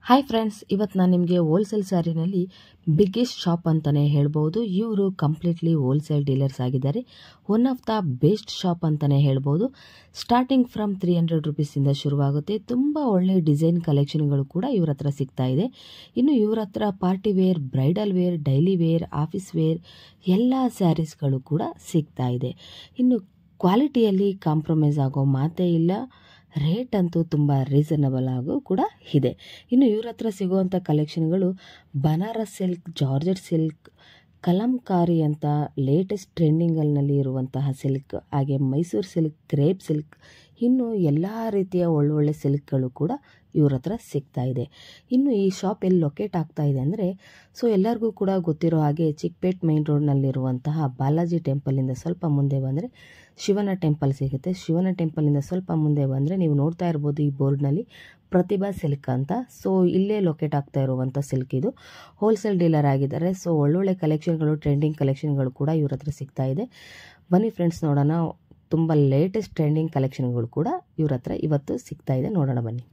Hi friends, ಇವತ್ತು ನಾನು ನಿಮಗೆ ಹೋಲ್ಸೇಲ್ ಸ್ಯಾರಿನಲ್ಲಿ ಬಿಗ್ಗೆಸ್ಟ್ ಶಾಪ್ ಅಂತಲೇ ಹೇಳ್ಬೋದು. ಇವರು ಕಂಪ್ಲೀಟ್ಲಿ ಹೋಲ್ಸೇಲ್ ಡೀಲರ್ಸ್ ಆಗಿದ್ದಾರೆ. One of the best shop ಅಂತಲೇ ಹೇಳ್ಬೋದು. ಸ್ಟಾರ್ಟಿಂಗ್ ಫ್ರಮ್ 300 ರುಪೀಸಿಂದ ಶುರುವಾಗುತ್ತೆ. ತುಂಬ ಒಳ್ಳೆ ಡಿಸೈನ್ ಕಲೆಕ್ಷನ್ಗಳು ಕೂಡ ಇವ್ರ ಹತ್ರ ಸಿಗ್ತಾ ಇದೆ. ಇನ್ನು ಇವ್ರ ಹತ್ರ party wear, bridal wear, daily wear, office wear ಎಲ್ಲ ಸ್ಯಾರೀಸ್ಗಳು ಕೂಡ ಸಿಗ್ತಾ ಇದೆ. ಇನ್ನು ಕ್ವಾಲಿಟಿಯಲ್ಲಿ ಕಾಂಪ್ರಮೈಸ್ ಆಗೋ ಮಾತೇ ಇಲ್ಲ. ರೇಟ್ ಅಂತೂ ತುಂಬ ರೀಸನಬಲ್ ಆಗು ಕೂಡ ಇದೆ. ಇನ್ನು ಇವ್ರ ಹತ್ರ ಸಿಗುವಂಥ ಕಲೆಕ್ಷನ್ಗಳು Banaras silk, georgette silk, Kalamkari ಅಂತ ಲೇಟೆಸ್ಟ್ ಟ್ರೆಂಡಿಂಗಲ್ಲಿ ಇರುವಂತಹ ಸಿಲ್ಕ್, ಹಾಗೆ ಮೈಸೂರು ಸಿಲ್ಕ್, ಕ್ರೇಪ್ ಸಿಲ್ಕ್, ಇನ್ನು ಎಲ್ಲ ರೀತಿಯ ಒಳ್ಳೊಳ್ಳೆ ಸಿಲ್ಕ್ಗಳು ಕೂಡ ಇವ್ರ ಹತ್ರ ಸಿಗ್ತಾ ಇದೆ. ಇನ್ನು ಈ ಶಾಪ್ ಎಲ್ಲಿ ಲೊಕೇಟ್ ಆಗ್ತಾ ಇದೆ ಅಂದರೆ, ಸೊ ಎಲ್ಲರಿಗೂ ಕೂಡ ಗೊತ್ತಿರೋ ಹಾಗೆ ಚಿಕ್ಕಪೇಟ್ ಮೈನ್ ರೋಡ್ನಲ್ಲಿರುವಂತಹ ಬಾಲಾಜಿ ಟೆಂಪಲಿಂದ ಸ್ವಲ್ಪ ಮುಂದೆ ಬಂದರೆ ಶಿವನ ಟೆಂಪಲ್ ಸಿಗುತ್ತೆ. ಶಿವನ ಟೆಂಪಲಿಂದ ಸ್ವಲ್ಪ ಮುಂದೆ ಬಂದರೆ ನೀವು ನೋಡ್ತಾ ಇರ್ಬೋದು ಈ ಬೋರ್ಡ್ನಲ್ಲಿ ಪ್ರತಿಭಾ ಸಿಲ್ಕ್ ಅಂತ. ಸೊ ಇಲ್ಲೇ ಲೊಕೇಟ್ ಆಗ್ತಾ ಇರುವಂಥ ಸಿಲ್ಕ್ ಇದು. ಹೋಲ್ಸೇಲ್ ಡೀಲರ್ ಆಗಿದ್ದಾರೆ. ಸೊ ಒಳ್ಳೊಳ್ಳೆ ಕಲೆಕ್ಷನ್ಗಳು, ಟ್ರೆಂಡಿಂಗ್ ಕಲೆಕ್ಷನ್ಗಳು ಕೂಡ ಇವ್ರ ಹತ್ರ ಸಿಗ್ತಾ ಇದೆ. ಬನ್ನಿ ಫ್ರೆಂಡ್ಸ್, ನೋಡೋಣ. ತುಂಬ ಲೇಟೆಸ್ಟ್ ಟ್ರೆಂಡಿಂಗ್ ಕಲೆಕ್ಷನ್ಗಳು ಕೂಡ ಇವ್ರ ಹತ್ರ ಇವತ್ತು ಸಿಗ್ತಾ ಇದೆ. ನೋಡೋಣ ಬನ್ನಿ.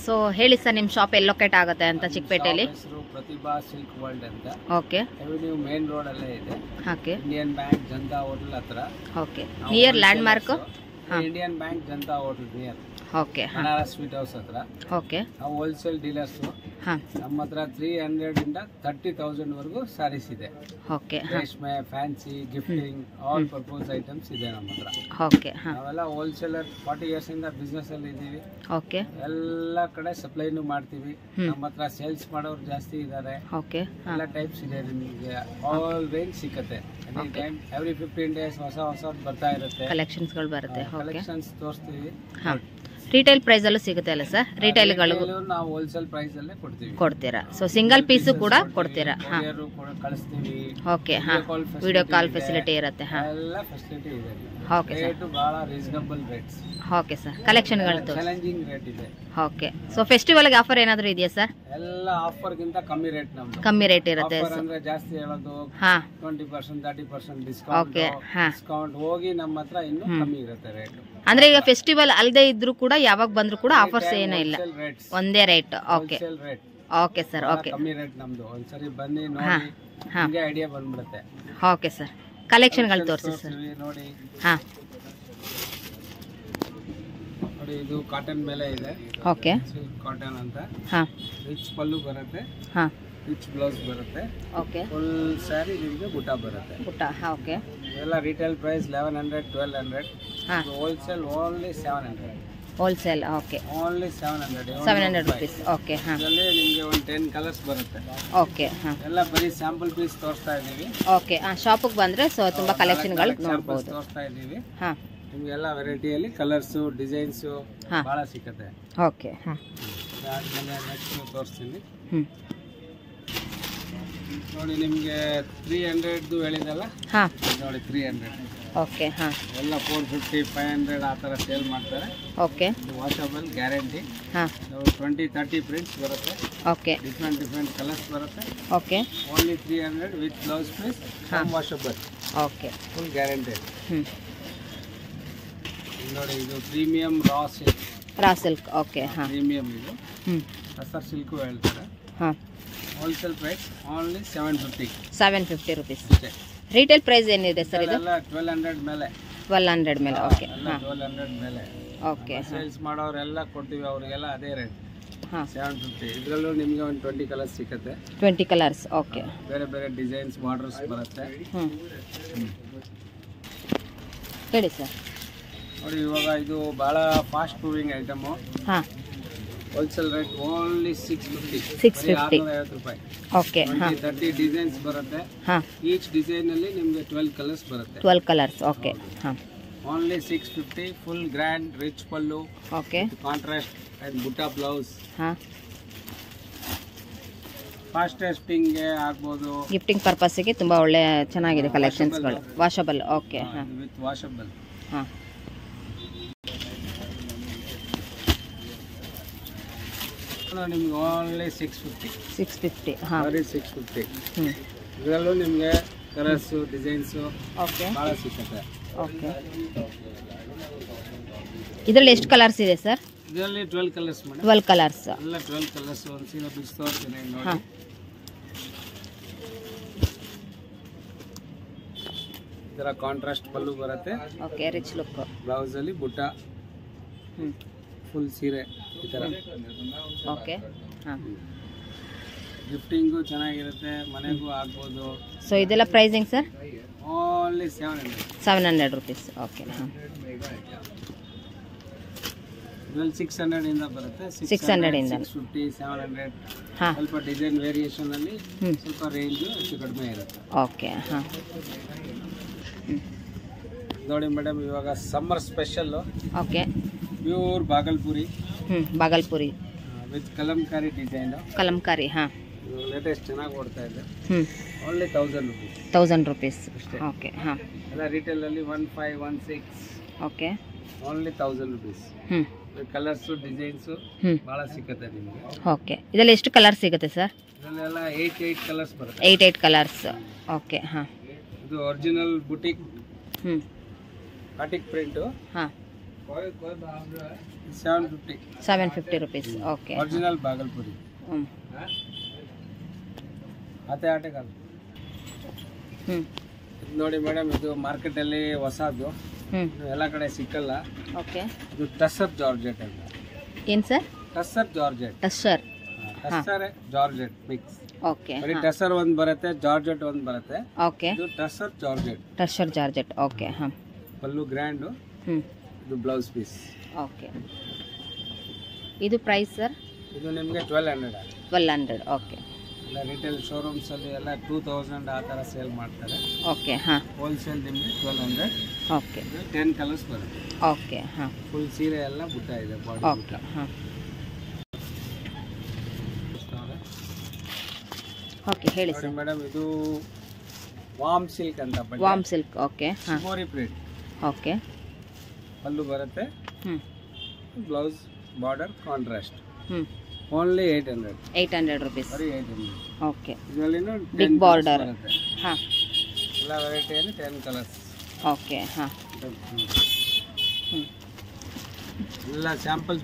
ಸೊ ಹೇಳಿ ಸರ್, ನಿಮ್ಮ ಶಾಪ್ ಎಲ್ಲಿ ಲೊಕೇಟ್ ಆಗುತ್ತೆ ಅಂತ? ಚಿಕ್ಕಪೇಟೆಯಲ್ಲಿ ಪ್ರತಿಭಾ ಸಿಲ್ಕ್ ವರ್ಲ್ಡ್ ಅಂತ. ಓಕೆ. ಅವೆನ್ಯೂ ಮೇನ್ ರೋಡ್ ಅಲ್ಲೇ ಇದೆ. Okay. Indian Bank Janata hotel ಹತ್ರ. Okay. Near landmark Indian Bank Janata hotel near. Okay. Banaras sweet house ಹತ್ರ. ಓಕೆ. ನಾವು ಹೋಲ್ಸೇಲ್ ಡೀಲರ್ಸ್. ನಮ್ಮ ಹತ್ರ 300 ಇಂದ 30,000 ವರೆಗೂ ಸ್ಯಾರೀಸ್ ಇದೆ. ಓಕೆ. ರೇಷ್ಮೆ, fancy, gifting, all purpose items ಇದೆ ನಮ್ಮ ಹತ್ರ. ಓಕೆ. ನಾವೆಲ್ಲ ಹೋಲ್ಸೇಲರ್ 40 ಇಯರ್ಸ್ ಇಂದ ಬಿಸ್ನೆಸ್ ಅಲ್ಲಿ ಇದೀವಿ. ಓಕೆ. ಎಲ್ಲ ಕಡೆ ಸಪ್ಲೈನು ಮಾಡ್ತೀವಿ. ನಮ್ಮ ಹತ್ರ ಸೇಲ್ಸ್ ಮಾಡೋರು ಜಾಸ್ತಿ ಇದ್ದಾರೆ. ಓಕೆ. ಎಲ್ಲ ಟೈಪ್ಸ್ ಇದೆ. ನಿಮಗೆ ಆಲ್ ರೇಂಜ್ ಸಿಕ್ಕತ್ತೆ. ಎನಿ ಟೈಮ್ ಎವ್ರಿ 15 ಡೇಸ್ ಹೊಸ ಬರ್ತಾ ಇರುತ್ತೆ. ಕಲೆಕ್ಷನ್ಸ್ಗಳು ಬರುತ್ತೆ. ಕಲೆಕ್ಷನ್ಸ್ ತೋರಿಸ್ತೀವಿ. ರಿಟೇಲ್ ಪ್ರೈಸ್ ಅಲ್ಲೂ ಸಿಗುತ್ತೆ ಅಲ್ಲ ಸರ್? ರಿಟೇಲ್ಗಳು ನಾವು ಹೋಲ್ಸೇಲ್ ಪ್ರೈಸ್ ಅಲ್ಲೇ ಕೊಡ್ತೀರಾ? ಸೊ ಸಿಂಗಲ್ ಪೀಸ್ ಕೂಡ ಕೊಡ್ತೀರಾ? ಕಳಿಸ್ತೀವಿ. ಓಕೆ. ವಿಡಿಯೋ ಕಾಲ್ ಫೆಸಿಲಿಟಿ ಇರುತ್ತೆ. ಎಲ್ಲ ಫೆಸಿಲಿಟಿ ಇದೆ. Okay sir. ರೇಟ್ ಬಹಳ ರೀಸನಬಲ್ ರೇಟ್ಸ್. Okay sir. ಕಲೆಕ್ಷನ್ಗಳು ಚಾಲೆಂಜಿಂಗ್ ರೇಟ್ ಇದೆ. ಓಕೆ. ಸೊ ಫೆಸ್ಟಿವಲ್ಗೆ ಆಫರ್ ಏನಾದರೂ ಇದೆಯಾ ಸರ್? ಎಲ್ಲ ಆಫರ್ ಗಿಂತ ಕಮ್ಮಿ ರೇಟ್ ನಮ್ದು. ಕಮ್ಮಿ ರೇಟ್ ಇರುತ್ತೆ. ಅಂದ್ರೆ ಜಾಸ್ತಿ ಹೇಳೋದು 20%, 30% ಡಿಸ್ಕೌಂಟ್. ಓಕೆ. ಡಿಸ್ಕೌಂಟ್ ಹೋಗಿ ನಮ್ಮ ಹತ್ರ ಇನ್ನೂ ಕಮ್ಮಿ ಇರುತ್ತೆ ರೇಟ್. ಅಂದ್ರೆ ಈಗ ಫೆಸ್ಟಿವಲ್ ಅಲ್ಲದೆ ಇದ್ರೂ ಕೂಡ ಯಾವಾಗ ಬಂದ್ರು ಕೂಡ ಆಫರ್ಸ್ ಏನೂ ಇಲ್ಲ, ಒಂದೇ rate. Okay. Okay sir. Okay. ಕಮ್ಮಿ ರೇಟ್ ನಮ್ದು. ಒಂದ್ಸರಿ ಬನ್ನಿ ನೋಡಿ, ನಿಮಗೆ ಐಡಿಯಾ ಬಂದ್ಬಿಡುತ್ತೆ. Okay sir. ಕಲೆಕ್ಷನ್ಗಳು ತೋರಿಸಿ ಸರ್. ನೋಡಿ. ಹಾ ನೋಡಿ, ಇದು ಕಾಟನ್ ಮೇಲೆ ಇದೆ. ಓಕೆ. ಸಿಲ್ಕ್ ಕಾಟನ್ ಅಂತ. ಹಾ. ರಿಚ್ ಪಲ್ಲು ಬರುತ್ತೆ. ಹಾ. ರಿಚ್ ಬ್ಲೌಸ್ ಬರುತ್ತೆ. ಓಕೆ. ಫುಲ್ ಸ್ಯಾರಿ ನಿಮಗೆ ಬುಟ್ಟ ಬರುತ್ತೆ. ಬುಟ್ಟ. ಓಕೆ. ಎಲ್ಲ retail price 1100, 1200. Wholesale only 700. Wholesale. Okay. Only 700 rupees. Okay. ಹಾ. ಇದರಲ್ಲಿ ನಿಮಗೆ ಒಂದು 10 ಕಲರ್ಸ್ ಬರುತ್ತೆ. ಓಕೆ. ಹಾ. ಎಲ್ಲ ಬರೀ ಸ್ಯಾಂಪಲ್ ಪೀಸ್ ತೋರಿಸ್ತಾ ಇದ್ದೀವಿ. ಓಕೆ. ಶಾಪಿಗೆ ಬಂದ್ರೆ ಸೊ ತುಂಬಾ ಕಲೆಕ್ಷನ್ಗಳು ನೋಡಬಹುದು. ತೋರಿಸ್ತಾ ಇದ್ದೀವಿ. ಹಾ. ನಿಮಗೆಲ್ಲ ವೆರೈಟಿಯಲ್ಲಿ ಕಲರ್ಸ್, ಡಿಸೈನ್ಸ್ ಬಹಳ ಸಿಕ್ಕತ್ತೆ. ಓಕೆ. ಹಾ. ಆದ್ಮೇಲೆ ನೆಕ್ಸ್ಟ್ ತೋರಿಸ್ತೀನಿ. ನೋಡಿ, ನಿಮಗೆ 300 ಹೇಳಿದಲ್ಲ. ಹಾ. ನೋಡಿ 300. ಓಕೆ. ಹಾ. ಎಲ್ಲ 450, 500 ಆ ಥರ ಸೇಲ್ ಮಾಡ್ತಾರೆ. ಓಕೆ. Washable guarantee. ಹಾ. 20-30 ಪ್ರಿಂಟ್ಸ್ ಬರುತ್ತೆ. ಓಕೆ. ಡಿಫ್ರೆಂಟ್ ಕಲರ್ಸ್ ಬರುತ್ತೆ. Okay. Only 300 with blouse piece, washable. Okay. Full guarantee. ನೋಡಿ, ಇದು ಪ್ರೀಮಿಯಂ ರಾ ಸಿಲ್ಕ್. ಓಕೆ. ಹಾ. ಪ್ರೀಮಿಯಂ ಇದು. ಟಸರ್ ಸಿಲ್ಕು ಹೇಳ್ತಾರೆ. ಹಾ. Wholesale price only 750 rupees. Retail price ಏನಿದೆ ಸರ್ ಇದು? 1200 ಮೇಲೆ. 1200 ಮೇಲೆ. ಓಕೆ. 1200 ಮೇಲೆ. ಓಕೆ. ಸೇಲ್ಸ್ ಮಾಡೋರೆಲ್ಲ ಕೊಡ್ತೀವಿ, ಅವರಿಗೆಲ್ಲ ಅದೇ ರೇಟ್. ಹಾಂ. 750. ಇದರಲ್ಲೂ ನಿಮಗೆ ಒಂದು 20 ಕಲರ್ಸ್ ಸಿಗುತ್ತೆ. 20 ಕಲರ್ಸ್. ಓಕೆ. ಬೇರೆ ಬೇರೆ ಡಿಸೈನ್ಸ್, ಬಾರ್ಡರ್ಸ್ ಬರುತ್ತೆ. ಹೇಳಿ ಸರ್. ನೋಡಿ, ಇವಾಗ ಇದು ಭಾಳ ಫಾಸ್ಟ್ ಮೂವಿಂಗ್ ಐಟಮು. ಹಾಂ. Wholesale rate only 650. 650 ರೂಪಾಯಿ. ಓಕೆ. 30 ಡಿಸೈನ್ಸ್ ಬರುತ್ತೆ. ಹಾಂ. ಈಚ್ ಡಿಸೈನ್ ಅಲ್ಲಿ ನಿಮಗೆ 12 ಕಲರ್ಸ್ ಬರುತ್ತೆ. 12 ಕಲರ್ಸ್. ಓಕೆ. ಹಾಂ. Only 650. Full grand rich pallu. Okay. Contrast and ಬುಟ್ಟ ಬ್ಲೌಸ್. ಹಾಂ. ಫಾಸ್ಟೆಸ್ಟಿಂಗ್ಗೆ ಆಗ್ಬೋದು. ಗಿಫ್ಟಿಂಗ್ ಪರ್ಪಸ್ಸಿಗೆ ತುಂಬ ಒಳ್ಳೆ ಚೆನ್ನಾಗಿದೆ ಕಲೆಕ್ಷನ್ಸ್ಗಳು. ವಾಷಬಲ್. ಓಕೆ. ಹಾಂ. With washable. ಹಾಂ. ನಿಮ್ಗೆ ಓನ್ಲಿ 650. ಹಾಂ. ಬರೀ 650. ಇದರಲ್ಲೂ ನಿಮಗೆ ಕಲರ್ಸು, ಡಿಸೈನ್ಸು ಓಕೆ. ಭಾಳ ಸಿಕ್ಕತ್ತೆ. ಓಕೆ. ಇದರಲ್ಲಿ ಎಷ್ಟು ಕಲರ್ಸ್ ಇದೆ ಸರ್? ಇದರಲ್ಲಿ 12 ಕಲರ್ಸ್ ಮೇಡಮ್. 12 ಕಲರ್ಸ್. ಎಲ್ಲ 12 ಕಲರ್ಸ್. ಒಂದು ಸೀರೆ ಬಿಡಿಸಿ ತೋರಿಸ್ತೀನಿ ನೋಡಿ. ಹಾಂ, ಈ ಥರ ಕಾಂಟ್ರಾಸ್ಟ್ ಪಲ್ಲು ಬರುತ್ತೆ. Okay, rich look. ಬ್ಲೌಸಲ್ಲಿ ಬುಟ್ಟ, ಫುಲ್ ಸೀರೆ ಈ ಥರ. ಓಕೆ, ಹಾಂ. ಗಿಫ್ಟಿಂಗು ಚೆನ್ನಾಗಿರುತ್ತೆ, ಮನೆಗೂ ಆಗ್ಬೋದು. ಸೊ ಇದೆಲ್ಲ pricing sir? Only 700. 700 rupees. Okay, ಹಾಂ. ಇದರಲ್ಲಿ 600 ಇಂದ ಬರುತ್ತೆ. 600 ಇಂದ 650, 700. ಹಾಂ, ಸ್ವಲ್ಪ ಡಿಸೈನ್ ವೇರಿಯೇಷನ್ ಅಲ್ಲಿ ಸ್ವಲ್ಪ ರೇಂಜ್ ಹೆಚ್ಚು ಕಡಿಮೆ ಇರುತ್ತೆ. ಓಕೆ, ಹಾಂ. ನೋಡಿ ಮೇಡಮ್, ಇವಾಗ summer special okay, pure Bhagalpuri Bhagalpuri with Kalamkari design. Kalamkari, ಹಾಂ. ಲೇಟೆಸ್ಟ್ ಚೆನ್ನಾಗಿ ಓಡ್ತಾ ಇದೆ. Only 1000 rupees. 1000 ರುಪೀಸ್. ಅಷ್ಟೇ. ಓಕೆ, ಹಾಂ. ಎಲ್ಲ ರಿಟೇಲ್ ಅಲ್ಲಿ 1516. Okay, only 1000 rupees. Colours designs ಭಾಳ ಸಿಗುತ್ತೆ ನಿಮಗೆ. ಓಕೆ, ಇದರಲ್ಲಿ ಎಷ್ಟು ಕಲರ್ ಸಿಗುತ್ತೆ ಸರ್? ಇದರಲ್ಲೆಲ್ಲ 8 ಕಲರ್ಸ್ ಬರುತ್ತೆ. 8 ಕಲರ್ಸ್. ಓಕೆ, ಹಾಂ. ಇದು ಒರಿಜಿನಲ್ ಬುಟಿಕ್ ಬಾಟಿಕ್ ಪ್ರಿಂಟು. ಹಾಂ, 750. 750 ರುಪೀಸ್. Okay, original Bhagalpuri. ಆಟೆ ಕಾಲ. ನೋಡಿ ಮೇಡಮ್, ಇದು ಮಾರ್ಕೆಟಲ್ಲಿ ಹೊಸದು, ಎಲ್ಲ ಕಡೆ ಸಿಕ್ಕಲ್ಲ. ಓಕೆ, ಇದು ಟಸ್ಸರ್ ಜಾರ್ಜೆಟ್ ಅಂತ. ಏನು sir? Tussar georgette. Tussar. Tussar georgette mix. Okay, ಬರೀ ಟಸ್ಸರ್ ಒಂದು ಬರುತ್ತೆ, ಜಾರ್ಜೆಟ್ ಒಂದು ಬರುತ್ತೆ. ಓಕೆ, ಇದು tussar georgette. Tussar georgette. Okay, ಹಾಂ. ಪಲ್ಲು ಗ್ರ್ಯಾಂಡು. ಇದು ಬ್ಲೌಸ್ ಪೀಸ್. ಓಕೆ, ಇದು ಪ್ರೈಸ್ ಸರ್? ಇದು ನಿಮಗೆ 1200. 1200. ಓಕೆ, ಎಲ್ಲ ರಿಟೇಲ್ ಶೋರೂಮ್ಸ್ ಅಲ್ಲಿ ಎಲ್ಲ 2000 ಆ ಥರ ಸೇಲ್ ಮಾಡ್ತಾರೆ. ಓಕೆ, ಹಾಂ. ಹೋಲ್ಸೇಲ್ ನಿಮಗೆ 1200. ಓಕೆ, 10 ಕಲರ್ಸ್ ಬರುತ್ತೆ. ಓಕೆ, ಹಾಂ. ಫುಲ್ ಸೀರೆ ಎಲ್ಲ ಬುಟ್ಟ ಇದೆ, ಬಾಡಿ ಬುಟ್ಟ. ಓಕೆ, ಹಾಂ. ಓಕೆ, ಹೇಳಿ ಸರ್. ಮೇಡಮ್, ಇದು ವಾಮ್ ಸಿಲ್ಕ್ ಅಂತ. Warm silk. ಓಕೆ, ಹಾಂ. ಶಿಮೋರಿ ಪ್ರಿಂಟ್. ಓಕೆ, ಪಲ್ಲು ಬರುತ್ತೆ, blouse border contrast. Only 800. 800 rupees. ಬರೀ 800. ಓಕೆ, ಇದರಲ್ಲಿ ಬಿಗ್ ಬಾರ್ಡರ್. ಹಾಂ, ಎಲ್ಲ ವೆರೈಟಿಯಲ್ಲಿ 10 ಕಲರ್ಸ್. ಓಕೆ, ಹಾಂ. ಎಲ್ಲ ಸ್ಯಾಂಪಲ್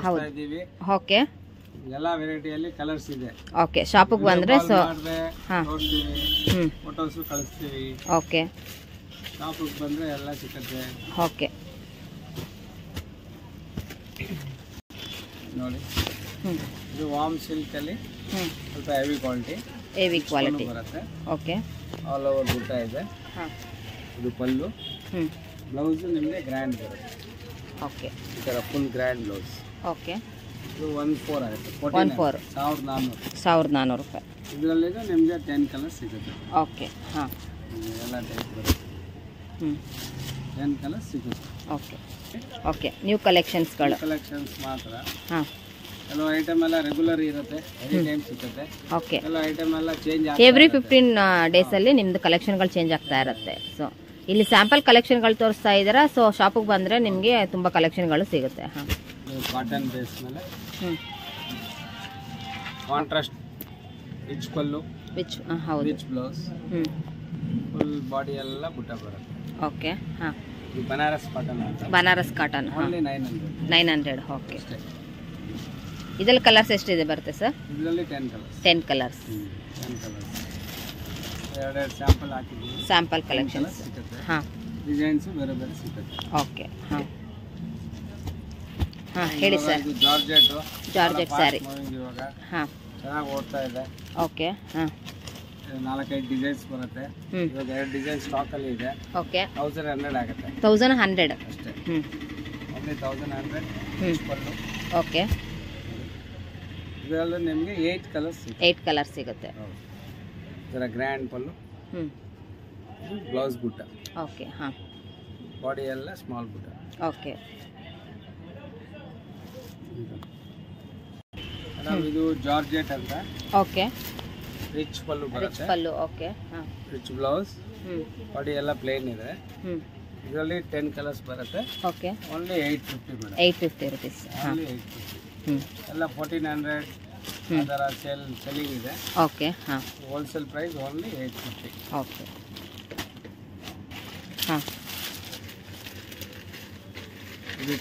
ಹೌದು. ಇದ್ದೀವಿ. ಓಕೆ, ಎಲ್ಲ ವೆರೈಟಿಯಲ್ಲಿ ಕಲರ್ಸ್ ಇದೆ. ಓಕೆ, ಶಾಪಿಗೆ ಬಂದರೆ ಸೊ ಹಾಂ, ಫೋಟೋಸು ಕಳಿಸ್ತೀವಿ. ಓಕೆ, ಶಾಪಿಗೆ ಬಂದರೆ ಎಲ್ಲ ಸಿಗುತ್ತೆ. ಓಕೆ, ನೋಡಿ, ಇದು ವಾಮ್ ಸಿಲ್ಕಲ್ಲಿ ಸ್ವಲ್ಪ ಹೆವಿ ಕ್ವಾಲಿಟಿ. ಹೆವಿ ಕ್ವಾಲಿಟಿ ಬರುತ್ತೆ. ಓಕೆ, ಆಲ್ ಓವರ್ ಬುಟ್ಟ ಇದೆ. ಹಾಂ. ಇದು ಪಲ್ಲು. ಬ್ಲೌಸು ನಿಮಗೆ ಗ್ರ್ಯಾಂಡ್ ಬರುತ್ತೆ. ಓಕೆ, ಈ ಥರ ಫುಲ್ ಗ್ರ್ಯಾಂಡ್ ಬ್ಲೌಸ್. ಓಕೆ, ಇದು 14 ಆಗುತ್ತೆ. 14. 1400 ರೂಪಾಯಿ. ಇದರಲ್ಲಿ ನಿಮಗೆ 10 ಕಲರ್ಸ್ ಸಿಗುತ್ತೆ. ಓಕೆ, ಹಾಂ. ಎಲ್ಲ ಟೈಪ್ ಬರುತ್ತೆ. 10 ಕಲರ್ಸ್ ಸಿಗುತ್ತೆ. Okay, okay. ನ್ಯೂ ಕಲೆಕ್ಷನ್ಸ್ಗಳು. ಕಲೆಕ್ಷನ್ಸ್ ಮಾತ್ರ. ಹಾಂ. ಕೆಲವು ಐಟಮ್ ಎಲ್ಲ ರೆಗ್ಯುಲರ್ ಇರುತ್ತೆ, ಎನಿ ಟೈಮ್ ಸಿಗುತ್ತೆ. ಓಕೆ, ಕೆಲವು ಐಟಮ್ ಎಲ್ಲ ಚೇಂಜ್ ಎವ್ರಿ 15 ಡೇಸಲ್ಲಿ ನಿಮ್ಮದು ಕಲೆಕ್ಷನ್ಗಳು ಚೇಂಜ್ ಆಗ್ತಾ ಇರುತ್ತೆ. ಸೊ ಇಲ್ಲಿ ಸ್ಯಾಂಪಲ್ ಕಲೆಕ್ಷನ್ಗಳು ತೋರಿಸ್ತಾ ಇದ್ದೀರಾ. ಸೊ ಶಾಪಿಗೆ ಬಂದರೆ ನಿಮಗೆ ತುಂಬ ಕಲೆಕ್ಷನ್ಗಳು ಸಿಗುತ್ತೆ. ಹಾಂ. ಕಾಟನ್ ಬೇಸ್ ಮೇಲೆ ಕಾಂಟ್ರಾಸ್ಟ್ ರಿಚ್ ಪಲ್ಲು, ಹೌದು, ರಿಚ್ ಬ್ಲೌಸ್, ಫುಲ್ ಬಾಡಿ ಎಲ್ಲ ಬುಟ್ಟ ಬರುತ್ತೆ. ಓಕೆ, ಹಾಂ. ಇದು ಬನಾರಸ್ ಕಾಟನ್ ಅಂತ. ಬನಾರಸ್ ಕಾಟನ್. ಓನ್ಲಿ 900. 900. ಓಕೆ. ಇದರಲ್ಲಿ ಕಲರ್ಸ್ ಎಷ್ಟಿದೆ ಬರುತ್ತೆ ಸರ್? ಇದರಲ್ಲಿ 10 ಕಲರ್ಸ್. 10 ಕಲರ್ಸ್. 10 ಕಲರ್ಸ್. ಎರಡೆರಡು ಸ್ಯಾಂಪಲ್ ಹಾಕಿದ್ದೀವಿ. ಸ್ಯಾಂಪಲ್ ಕಲೆಕ್ಷನ್ಸ್ ಸಿಗುತ್ತೆ. ಹಾಂ. ಡಿಸೈನ್ಸು ಬೇರೆ ಬೇರೆ ಸಿಗುತ್ತೆ. ಓಕೆ, ಹಾಂ. ಹಾಂ, ಹೇಳಿ ಸರ್. ಇದು ಜಾರ್ಜೆಟ್ಟು. ಜಾರ್ಜೆಟ್ ಸ್ಯಾರಿ. ಇವಾಗ ಹಾಂ, ಚೆನ್ನಾಗಿ ಓಡ್ತಾ ಇದೆ. ಓಕೆ, ಹಾಂ. 4-5 ಡಿಸೈನ್ಸ್ ಬರುತ್ತೆ. ಇವಾಗ 2 ಡಿಸೈನ್ ಸ್ಟಾಕಲ್ಲಿ ಇದೆ. ಓಕೆ, 1100 ಆಗುತ್ತೆ. 1100 ಅಷ್ಟೇ. ಓನ್ಲಿ 1100. ಪಲ್ಲು. ಓಕೆ, ಇದರಲ್ಲಿ ನಿಮಗೆ 8 ಕಲರ್ಸ್ ಸಿಗುತ್ತೆ. 8 ಕಲರ್ ಸಿಗುತ್ತೆ. ಈ ಥರ ಗ್ರ್ಯಾಂಡ್ ಪಲ್ಲು. ಬ್ಲೌಸ್ ಬುಟ್ಟ. ಓಕೆ, ಹಾಂ. ಬಾಡಿ ಎಲ್ಲ ಸ್ಮಾಲ್ ಬುಟ್ಟ. ಓಕೆ, ಇದು ಜಾರ್ಜೆಟ್ ಅಂತ. ಓಕೆ, ರಿಚ್ ಪಲ್ಲು ರಿಚ್ ಬರುತ್ತೆ. ಪಲ್ಲು. ಓಕೆ, ಹಾಂ. Rich blouse. ಬಾಡಿ ಎಲ್ಲ ಪ್ಲೇನ್ ಇದೆ. ಇದರಲ್ಲಿ 10 ಕಲರ್ಸ್ ಬರುತ್ತೆ. Okay, only 850 madam. 850 ರುಪೀಸ್. ಹಾಂ. ಓನ್ಲಿ 850. ಎಲ್ಲ 1400 ಅದರ ಸೆಲ್ಲಿಂಗ್ ಇದೆ. ಓಕೆ, ಹಾಂ. Wholesale price only 850. ಓಕೆ, ಹಾಂ.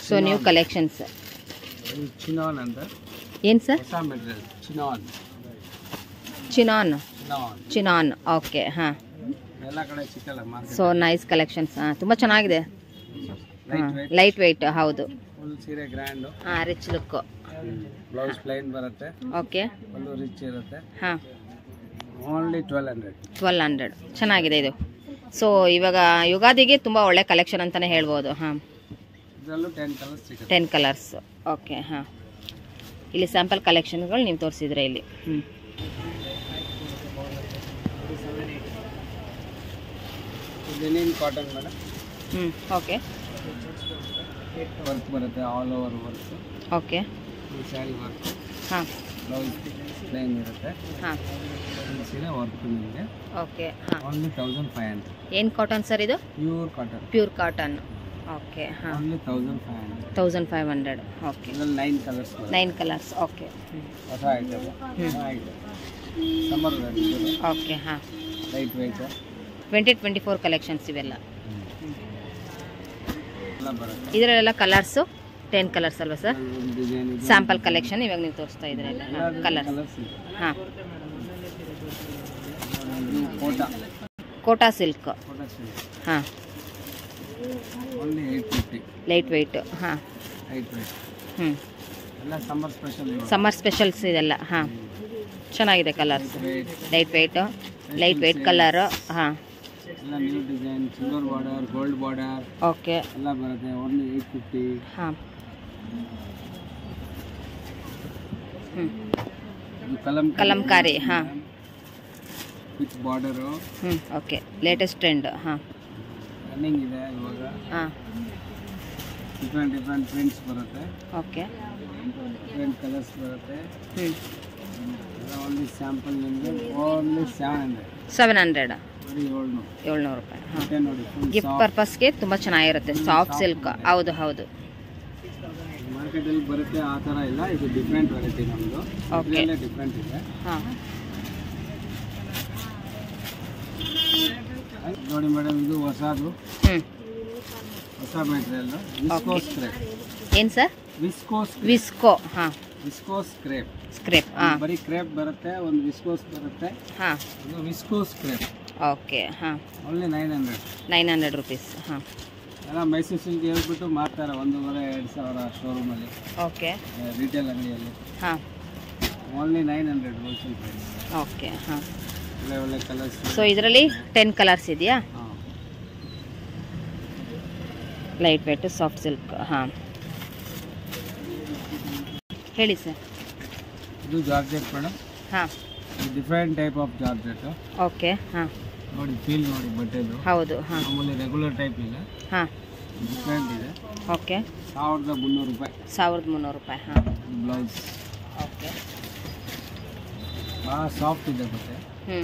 So new collections. ಚಿನಾನ್ ಅಂತ ಏನು ಸರ್? ಹೊಸ material chinon. Chinon. Chinon chinon, okay. ಹಾಂ, ಎಲ್ಲ ಕಡೆ ಸಿಕ್ಕಲ್ಲ ಮಾರ್ಕೆಟ್. So nice collections. ಹಾಂ, ತುಂಬ ಚೆನ್ನಾಗಿದೆ. ಲೈಟ್ ವೇಟ್, ಲೈಟ್ ವೆಯ್ಟ್, ಹೌದು. ಫುಲ್ ಸೀರೆ ಗ್ರ್ಯಾಂಡು. ಹಾಂ, ರಿಚ್ ಲುಕ್ಕು. ಬ್ಲೌಸ್ ಪ್ಲೈನ್ ಬರುತ್ತೆ, ಓಕೆ. ಫುಲ್ಲು ರಿಚ್ ಇರುತ್ತೆ. ಹಾಂ, ಓನ್ಲಿ 1200. 1200 ಚೆನ್ನಾಗಿದೆ ಇದು. ಸೊ ಇವಾಗ ಯುಗಾದಿಗೆ ತುಂಬ ಒಳ್ಳೆ ಕಲೆಕ್ಷನ್ ಅಂತಲೇ ಹೇಳ್ಬೋದು. ಹಾಂ, ಇದರಲ್ಲೂ 10 ಕಲರ್ಸ್ ಸಿಗುತ್ತೆ. 10 ಕಲರ್ಸ್, ಓಕೆ. ಹಾಂ, ಇಲ್ಲಿ ಸ್ಯಾಂಪಲ್ ಕಲೆಕ್ಷನ್ಗಳು ನೀವು ತೋರಿಸಿದ್ರೆ ಇಲ್ಲಿ. ಹ್ಞೂ, ಲಿನಿನ್ ಕಾಟನ್ ಮೇಡಮ್. ಹ್ಞೂ, ಓಕೆ. ವರ್ಕ್ ಬರುತ್ತೆ, all over work. Okay. Sari work, ಹಾಂ, ಬ್ಲೌಸ್ ಪ್ಲೈನ್ ಇರುತ್ತೆ. ಹಾಂ, ಸೀರೆ ವರ್ಕ್ ನಿಮಗೆ ಓಕೆ. ಹಾಂ, ಓನ್ಲಿ 1500. ಏನು ಕಾಟನ್ ಸರ್ ಇದು? Pure cotton. Pure cotton, okay. ಹಾಂ, ಓನ್ಲಿ 1500. 1500, ಓಕೆ. ಇದರಲ್ಲಿ 9 ಕಲರ್ಸ್. 9 colours, okay. ಹೊಸ ಐಟಮ್, ಸಮ್ಮರ್ ಓಕೆ. ಹಾಂ, ಲೈಟ್ ವೆಯ್ಟ್ 2024 ಕಲೆಕ್ಷನ್ಸ್ ಇವೆಲ್ಲ. ಎಲ್ಲ ಬರುತ್ತೆ. ಇದರಲ್ಲೆಲ್ಲ ಕಲರ್ಸು 10 ಕಲರ್ಸ್ ಅಲ್ವಾ ಸರ್? ಒಂದು ಡಿಸೈನ್ ಸ್ಯಾಂಪಲ್ ಕಲೆಕ್ಷನ್ ಇವಾಗ ನೀವು ತೋರಿಸ್ತಾ ಇದ್ರೆ ಕಲರ್ಸ್. ಕಲರ್ಸ್ ಇದೆ. ಹಾಂ, ಇದು ಕೋಟಾ ಕೋಟಾ ಸಿಲ್ಕ್. ಸಿಲ್ಕ್ ಹಾಂ, ಓನ್ಲಿ 850. Light weight. ಹಾಂ, ಲೈಟ್ ವೆಯ್ಟ್ ಹ್ಞೂ, ಎಲ್ಲ ಸಮ್ಮರ್ ಸ್ಪೆಷಲ್. ಸಮ್ಮರ್ ಸ್ಪೆಷಲ್ಸ್ ಇದೆಲ್ಲ. ಹಾಂ, ಚೆನ್ನಾಗಿದೆ ಕಲರ್ಸ್. Light weight colour. ಹಾಂ, ಎಲ್ಲ new design, silver border, gold border, okay. ಎಲ್ಲ ಬರುತ್ತೆ. ಓನ್ಲಿ 850. ಹಾಂ, ಹ್ಞೂ, ಇದು ಕಲಂಕಾರಿ. ಹಾಂ, ವಿತ್ ಬಾರ್ಡರು. ಹ್ಞೂ, ಓಕೆ. Latest trend. ಹಾಂ, ರನ್ನಿಂಗ್ ಇದೆ ಇವಾಗ. ಹಾಂ, ಡಿಫ್ರೆಂಟ್ ಪ್ರಿಂಟ್ಸ್ ಬರುತ್ತೆ, ಓಕೆ. ಡಿಫ್ರೆಂಟ್ ಕಲರ್ಸ್ ಬರುತ್ತೆ. ಹ್ಞೂ, ಎಲ್ಲ ಓನ್ಲಿ ಸ್ಯಾಂಪಲ್ ನಿಮಗೆ ಓನ್ಲಿ 700. 700, ಬರೀ 700 ರೂಪಾಯಿ. ಹಾಂ, ಮತ್ತೆ ನೋಡಿ ಫುಲ್ ಗಿಫ್ಟ್ ಪರ್ಪಸ್ಗೆ ತುಂಬ ಚೆನ್ನಾಗಿರುತ್ತೆ. ಸಾಫ್ಟ್ ಸಿಲ್ಕ್, ಹೌದು ಹೌದು. ಮಾರ್ಕೆಟಲ್ಲಿ ಬರುತ್ತೆ ಆ ಥರ ಇಲ್ಲ. ಇದು ಡಿಫ್ರೆಂಟ್ ವೆರೈಟಿ ನಮ್ಮದು. ಓಕೆ. ಡಿಫ್ರೆಂಟ್ ಇದೆ. ಹಾಂ, ನೋಡಿ ಮೇಡಮ್, ಇದು ಹೊಸದು, ಹ್ಞೂ, ಹೊಸ ಮೆಟೀರಿಯಲ್. Viscose crepe. ಏನು ಸರ್? Viscose visco. ಹಾಂ, ವಿಸ್ಕೋಸ್ ಕ್ರೇಪ್. ಸ್ಕ್ರೇಪ್. ಹಾಂ, ಬರೀ ಕ್ರೇಪ್ ಬರುತ್ತೆ, ಒಂದು ವಿಸ್ಕೋಸ್ ಬರುತ್ತೆ. ಹಾಂ, ಇದು ವಿಸ್ಕೋಸ್ ಕ್ರೇಪ್. ಓಕೆ. ಹಾಂ, ಓನ್ಲಿ 900. 900 ರುಪೀಸ್. ಹಾಂ, ಎಲ್ಲ ಮೈಸೂರು ಸಿಲ್ಕ್ ಹೇಳ್ಬಿಟ್ಟು ಮಾರ್ತಾರೆ 1,500-2,000 ಶೋರೂಮಲ್ಲಿ, ಓಕೆ. ರಿಟೇಲ್ ಅಂಗಡಿಯಲ್ಲಿ. ಹಾಂ, ಓನ್ಲಿ 900 ಹೋಲ್ಸೇಲ್ ಪ್ರೈಸ್. ಓಕೆ. ಹಾಂ, ಒಳ್ಳೆ ಒಳ್ಳೆ ಕಲರ್ಸ್. ಸೊ ಇದರಲ್ಲಿ 10 ಕಲರ್ಸ್ ಇದೆಯಾ? ಹಾಂ, ಲೈಟ್ ವೇಟ್ ಸಾಫ್ಟ್ ಸಿಲ್ಕ್. ಹಾಂ, ಹೇಳಿ ಸರ್. ಇದು ಜಾರ್ಜೆಟ್ ಮೇಡಮ್. ಹಾಂ, different type of georgette. Okay. ಹಾಂ, ನೋಡಿ ಫೀಲ್ ನೋಡಿ ಬಟ್ಟೆದು. ಹೌದು. ಹಾಂ, ಮಾಮೂಲಿ ರೆಗ್ಯುಲರ್ ಟೈಪ್ ಇಲ್ಲ, ಹಾಂ, ಡಿಫ್ರೆಂಟ್ ಇದೆ. ಓಕೆ. 1300 ರೂಪಾಯಿ. 1300 ರೂಪಾಯಿ. ಹಾಂ, ಬ್ಲೌಸ್ ಓಕೆ. ಭಾಳ ಸಾಫ್ಟ್ ಇದೆ ಬಟ್ಟೆ. ಹ್ಞೂ,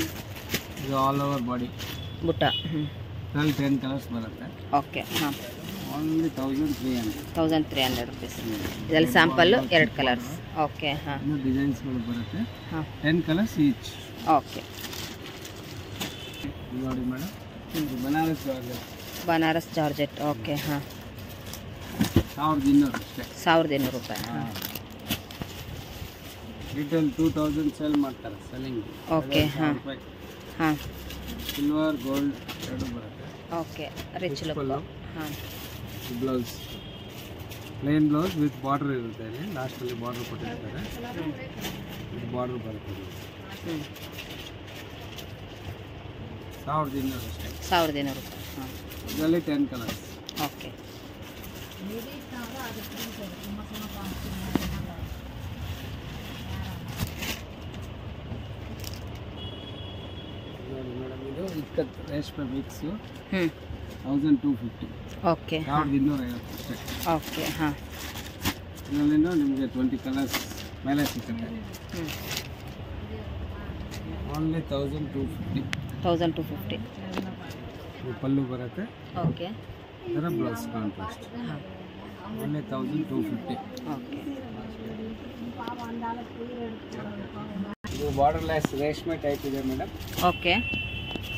ಇದು ಆಲ್ ಓವರ್ ಬಾಡಿ. ಬುಟ್ಟ. ಹ್ಞೂ, ಇದರಲ್ಲಿ 10 ಕಲರ್ಸ್ ಬರುತ್ತೆ. ಓಕೆ. ಹಾಂ, ಓನ್ಲಿ 1300. 1300 ರುಪೀಸ್. ಇದರಲ್ಲಿ ಸ್ಯಾಂಪಲ್ಲು 2 ಕಲರ್ಸ್. ಓಕೆ. ಹಾಂ, ಇನ್ನೂ ಡಿಸೈನ್ಸ್ಗಳು ಬರುತ್ತೆ. ಹಾಂ, 10 ಕಲರ್ಸ್ ಈಚ್. ಓಕೆ. ನೋಡಿ ಮೇಡಮ್, ಇದು Banaras georgette. Banaras georgette. Okay. ಹಾಂ, 1200 ಅಷ್ಟೇ. 1200 ರೂಪಾಯಿ. ಹಾಂ, ರಿಟೇಲ್ 2000 ಸೇಲ್ ಮಾಡ್ತಾರೆ ಸೆಲ್ಲಿಂಗ್. ಓಕೆ. ಹಾಂ, ಹಾಂ, ಸಿಲ್ವರ್ ಗೋಲ್ಡ್ ಎರಡು ಬರುತ್ತೆ. ಓಕೆ. Rich look. ಹಾಂ, blouse plain blouse with border ಇರುತ್ತೆ. ಇಲ್ಲಿ ಲಾಸ್ಟಲ್ಲಿ ಬಾರ್ಡರ್ ಕೊಟ್ಟಿರ್ತಾರೆ. ಇದು ಬಾರ್ಡರ್ ಬರುತ್ತೆ. ಹ್ಞೂ, 1200 ಅಷ್ಟೇ. 1200 ರೂಪಾಯಿ. ಹಾಂ, ಇದರಲ್ಲಿ 10 ಕಲರ್ಸ್. ಓಕೆ. ನೋಡಿ ಮೇಡಮ್, ಇದು ಇಕ್ಕತ್ ರೇಷ್ಮೆ ಮಿಕ್ಸು. ಹ್ಞೂ, 1250. ಓಕೆ. 1250 ಅಷ್ಟೇ. ಓಕೆ. ಹಾಂ, ಇದರಲ್ಲಿಂದ ನಿಮಗೆ 20 ಕಲರ್ಸ್ ಮೇಲೆ ಸಿಗುತ್ತೆ. ಹ್ಞೂ, ಓನ್ಲಿ 1250. 1250. ಪಲ್ಲು ಬರುತ್ತೆ. ಓಕೆ. ಇದರ ಬ್ಲೌಸ್ ಕಾಂಟ್ರಾಸ್ಟ್. ಹಾಂ, ಓನ್ಲಿ 1250. ಓಕೆ. ಇದು ಬಾರ್ಡರ್ಲೆಸ್ ರೇಷ್ಮೆ ಟೈಪ್ ಇದೆ ಮೇಡಮ್. ಓಕೆ.